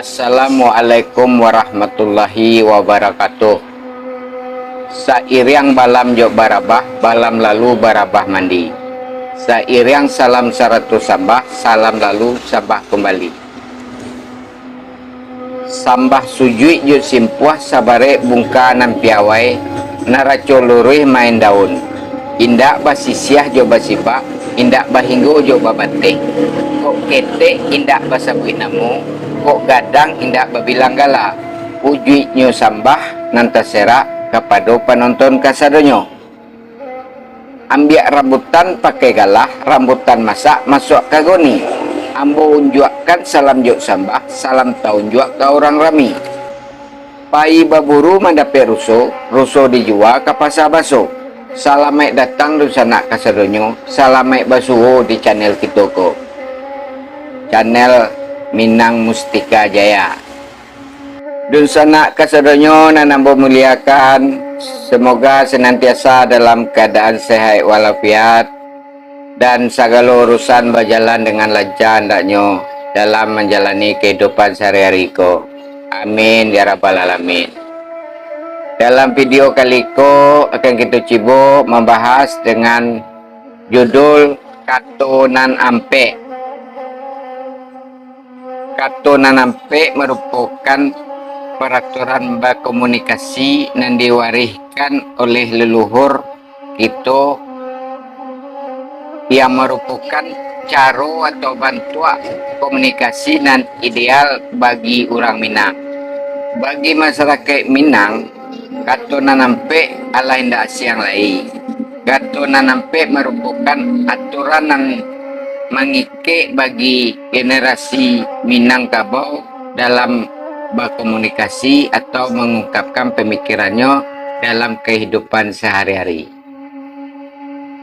Assalamualaikum warahmatullahi wabarakatuh. Sairiang balam jok barabah, balam lalu barabah mandi. Sairiang salam 100 sambah, salam lalu sabah kembali. Sambah sujui jok simpuah sabare bungka nan piawai, naraco luruh main daun. Indak basisiah jok basibak, indak bahinggo jok babate. Kok kete indak basabui namu, kok gadang indak babilang gala. Ujui nyo sambah nantasera kepada penonton kasadonyo. Ambiak rambutan pakai galah, rambutan masak masuk kagoni. Ambo unjuakan salam jok sambah, salam tahun juak ke orang rami. Pai baburu mandape ruso, ruso dijual ke pasar baso. Salamek datang du sanak kasadonyo, salamek basuho di channel kitoko. Channel Minang Mustika Jaya. Dun sanak kasadonyo nanambo muliakan, semoga senantiasa dalam keadaan sehat walafiat dan segala urusan berjalan dengan lancar hendaknya dalam menjalani kehidupan sehari-hari ko. Amin ya rabbal alamin. Dalam video kali ko akan kita coba membahas dengan judul Katonan Ampe. Katonan Ampe merupakan peraturan berkomunikasi yang diwariskan oleh leluhur kita yang merupakan cara atau bantuan komunikasi dan ideal bagi orang Minang. Bagi masyarakat Minang, katonan ampe ala indah siang lain. Katonan ampe merupakan aturan yang mengikik bagi generasi Minangkabau dalam berkomunikasi atau mengungkapkan pemikirannya dalam kehidupan sehari-hari.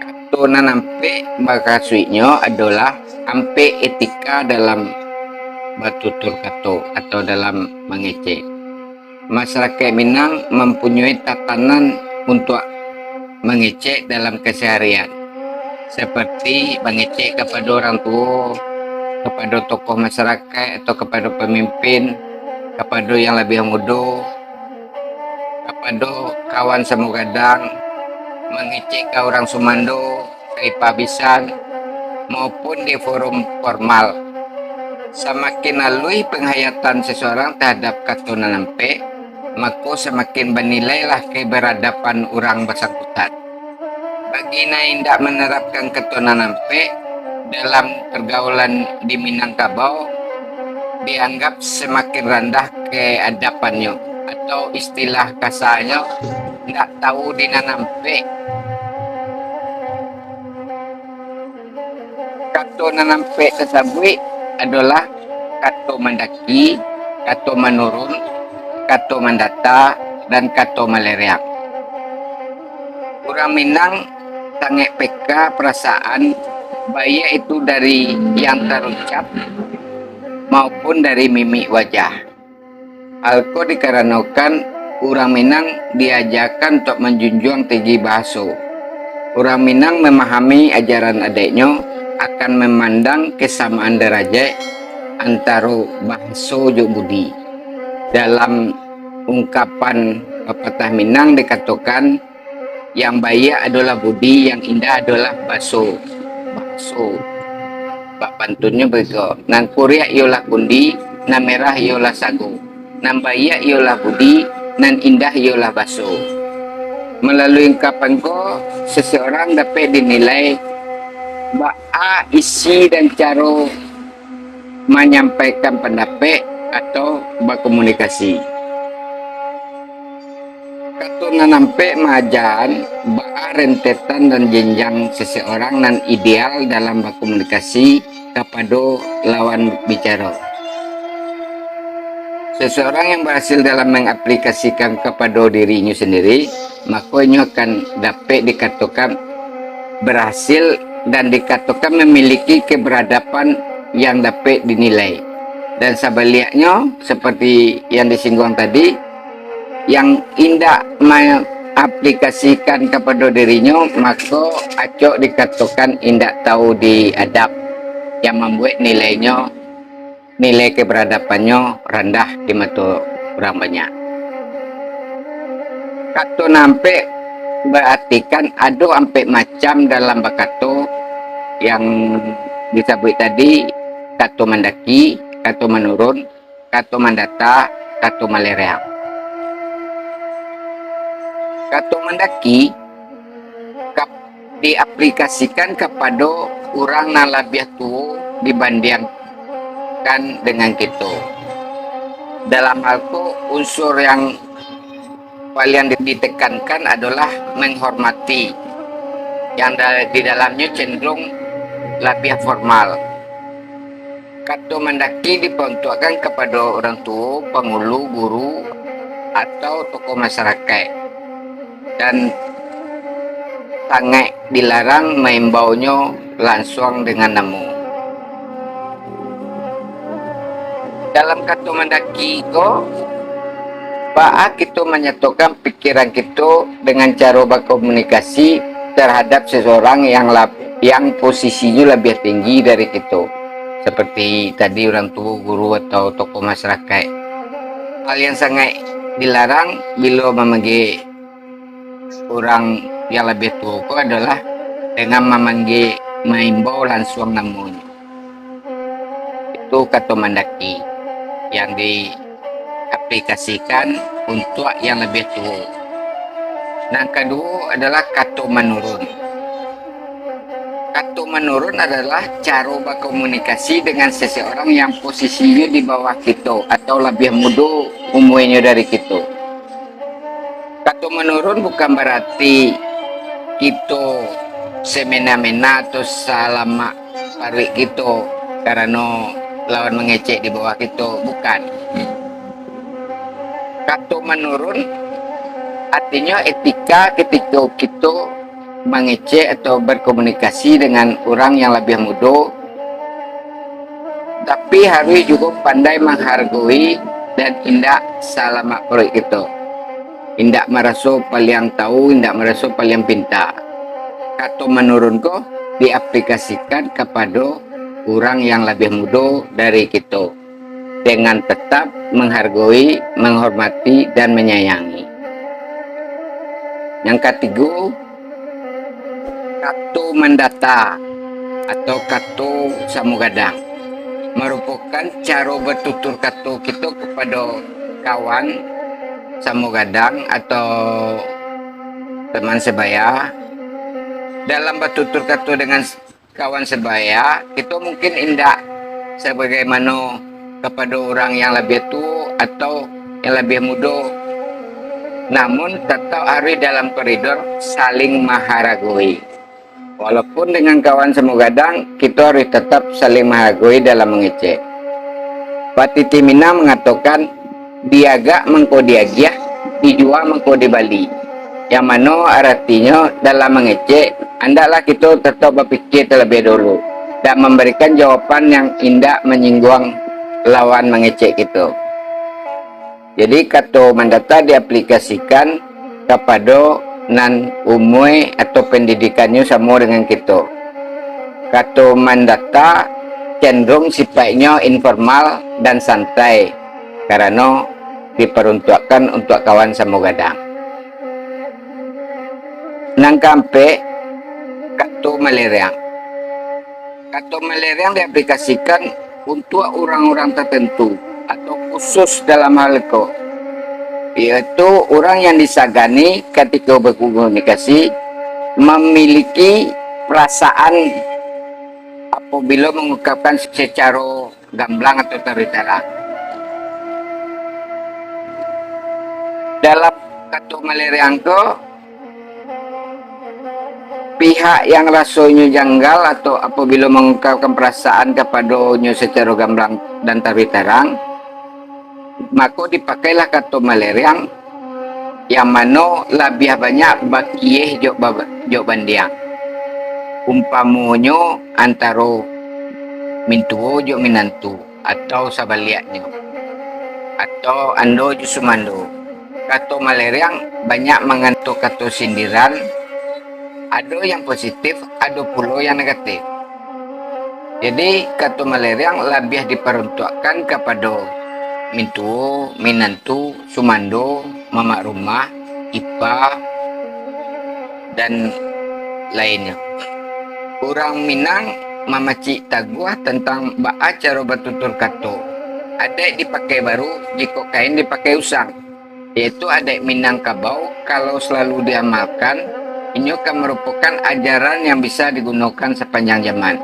Katonan ampe maksudnya adalah ampe etika dalam bertutur kata atau dalam mengecek. Masyarakat Minang mempunyai tatanan untuk mengecek dalam keseharian, seperti mengecek kepada orang tua, kepada tokoh masyarakat atau kepada pemimpin, kepada yang lebih muda, kepada kawan semugadang, mengecek ke orang Sumando, ke Pabisan, maupun di forum formal. Semakin alui penghayatan seseorang terhadap katonan ampe, maka semakin bernilailah keberadaban orang bersangkutan. Bagi yang tidak menerapkan katonan ampe dalam pergaulan di Minangkabau, dianggap semakin rendah keadapannya, atau istilah kasarnya tidak tahu dinanampe. Katonan ampe tersebut adalah kato mendaki, kato menurun, kato mendata, dan kato meleriak. Orang Minang sangat peka perasaan baik itu dari yang terucap maupun dari mimik wajah. Alko dikarenakan orang Minang diajarkan untuk menjunjung tinggi bahasa. Orang Minang memahami ajaran adiknya akan memandang kesamaan derajat antara bahasa dan budi. Dalam ungkapan pepatah Minang dikatakan yang baik adalah budi, yang indah adalah bahasa. Bak pantunnya begitu. Nan kuriak ialah kundi, nan merah ialah sagu, nan bayak ialah budi, nan indah ialah baso. Melalui ungkapan ko, seseorang dapat dinilai baa isi dan cara menyampaikan pendapat atau berkomunikasi. Katonan ampe majan baa rentetan dan jenjang seseorang nan ideal dalam berkomunikasi kepada lawan bicara. Seseorang yang berhasil dalam mengaplikasikan kepada dirinya sendiri, maka ia akan dapat dikatakan berhasil dan dikatakan memiliki keberadaban yang dapat dinilai. Dan sebaliknya, seperti yang disinggung tadi, yang indah mengaplikasikan kepada dirinya, maka acok dikatakan indah tahu diadab, yang membuat nilainya nilai keberadabannya rendah di mata orang banyak. Kato nampe berarti kan ada ampe macam dalam bakato yang disebut tadi, kato mendaki, kato menurun, kato mendata, kato malereang. Kato mendaki diaplikasikan kepada orang yang lebih tua dibandingkan dengan kita. Dalam hal itu unsur yang paling ditekankan adalah menghormati, yang di dalamnya cenderung lebih formal. Kato mendaki diperuntukkan kepada orang tua, penghulu, guru, atau tokoh masyarakat, dan sangat dilarang mengimbaunya langsung dengan namu. Dalam kato mendaki itu, kita menyatukan pikiran kita dengan cara berkomunikasi terhadap seseorang yang posisinya lebih tinggi dari kita, seperti tadi orang tua, guru, atau tokoh masyarakat. Hal yang sangat dilarang bila memanggil orang yang lebih tua itu adalah dengan memanggil, mengimbau langsung namanya. Itu kato mendaki yang diaplikasikan untuk yang lebih tua. Yang kedua adalah kato menurun. Kato menurun adalah cara berkomunikasi dengan seseorang yang posisinya di bawah kita atau lebih muda umurnya dari kita. Kato menurun bukan berarti kita semena-mena atau salama parik kita karena lawan mengecek di bawah kita, bukan. Kato menurun artinya etika ketika kita mengecek atau berkomunikasi dengan orang yang lebih muda, tapi harus juga pandai menghargai dan tidak salama parik kita. Tidak merasa paling tahu, tidak merasa paling pintar. Kato menurun kok diaplikasikan kepada orang yang lebih muda dari kita dengan tetap menghargai, menghormati, dan menyayangi. Yang ketiga, kato mendata atau kato samugadang merupakan cara bertutur kato kita kepada kawan samugadang atau teman sebaya. Dalam bertutur kata dengan kawan sebaya, kita mungkin indah sebagaimana kepada orang yang lebih tua atau yang lebih muda, namun tetap harus dalam koridor saling menghargai. Walaupun dengan kawan samugadang, kita harus tetap saling menghargai dalam mengecek. Patiti Mina mengatakan, diaga mengko diagiah, dijual mengko dibali. Yang mana artinya dalam mengecek, hendaklah kita tetap berpikir terlebih dulu dan memberikan jawaban yang indah menyinggung lawan mengecek kita. Jadi kato mendata diaplikasikan kepada nan umur atau pendidikannya sama dengan kita. Kato mendata cenderung sifatnya informal dan santai karena diperuntukkan untuk kawan samugadang. Nang kampe kato malereang. Kato malereang diaplikasikan untuk orang-orang tertentu atau khusus dalam hal itu, yaitu orang yang disagani ketika berkomunikasi memiliki perasaan apabila mengungkapkan secara gamblang atau tertera. Dalam kato malereang itu, pihak yang rasanya janggal atau apabila mengungkapkan perasaan kepadanya secara gamblang dan terang, maka dipakailah kato malereang yang mana lebih banyak bakieh jok bandiang. Umpamanya antara mintuo jok minantu atau sabaliaknya atau ando jok sumando. Kato malereang banyak mengantuk kato sindiran. Ada yang positif, ada pula yang negatif. Jadi kata Maleriang lebih diperuntukkan kepada mintu, minantu, sumando, mama rumah, ipa, dan lainnya. Orang Minang mamaci taguah tentang baa cara bertutur kato. Ada dipakai baru, jika kain dipakai usang. Yaitu ada Minangkabau kalau selalu diamalkan, ini akan merupakan ajaran yang bisa digunakan sepanjang zaman.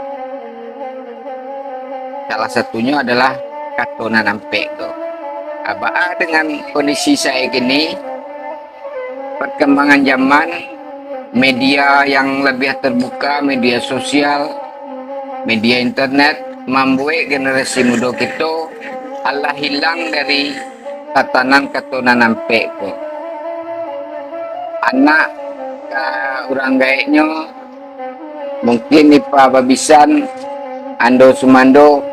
Salah satunya adalah kato nanampe. Baa dengan kondisi saya gini, perkembangan zaman, media yang lebih terbuka, media sosial, media internet, membuat generasi muda kita Allah hilang dari tatanan keturunan nampe ko. Anak orang gaeknya mungkin ipa babisan ando sumando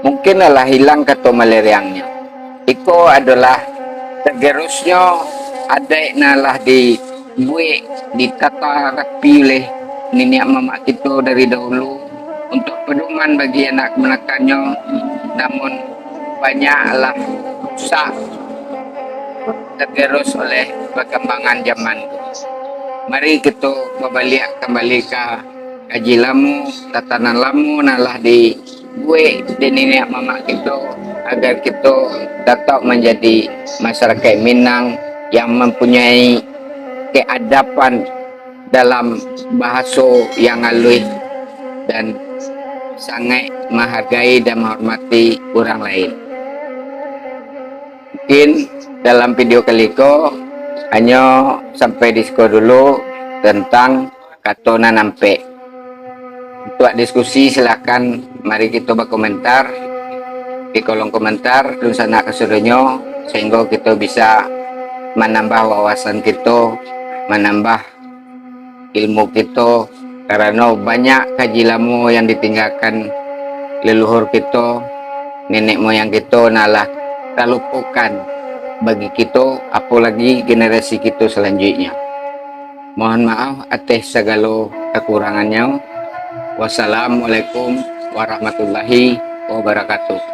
mungkin Allah hilang keto maleriangnya. Iko adalah tergerusnya adek nalah di buik ditata rapi oleh nenek mama kita dari dahulu untuk pedoman bagi anak menekannya, namun banyaklah rusak tergerus oleh perkembangan zaman. Mari kita kembali ke kaji lamu, tatanan lamu nalah di buik di nenek mama kita agar kita tetap menjadi masyarakat Minang yang mempunyai keadapan dalam bahasa yang halus dan sangat menghargai dan menghormati orang lain. Mungkin dalam video kali ini hanya sampai disko dulu tentang kata nanampe. Untuk diskusi silakan mari kita berkomentar di kolom komentar di sana keseluruhannya sehingga kita bisa menambah wawasan kita, menambah ilmu kita, karena banyak kaji lama yang ditinggalkan leluhur kita, nenek moyang kita nalah terlupakan bagi kita, apalagi generasi kita selanjutnya. Mohon maaf atas segala kekurangannya. Wassalamualaikum warahmatullahi wabarakatuh.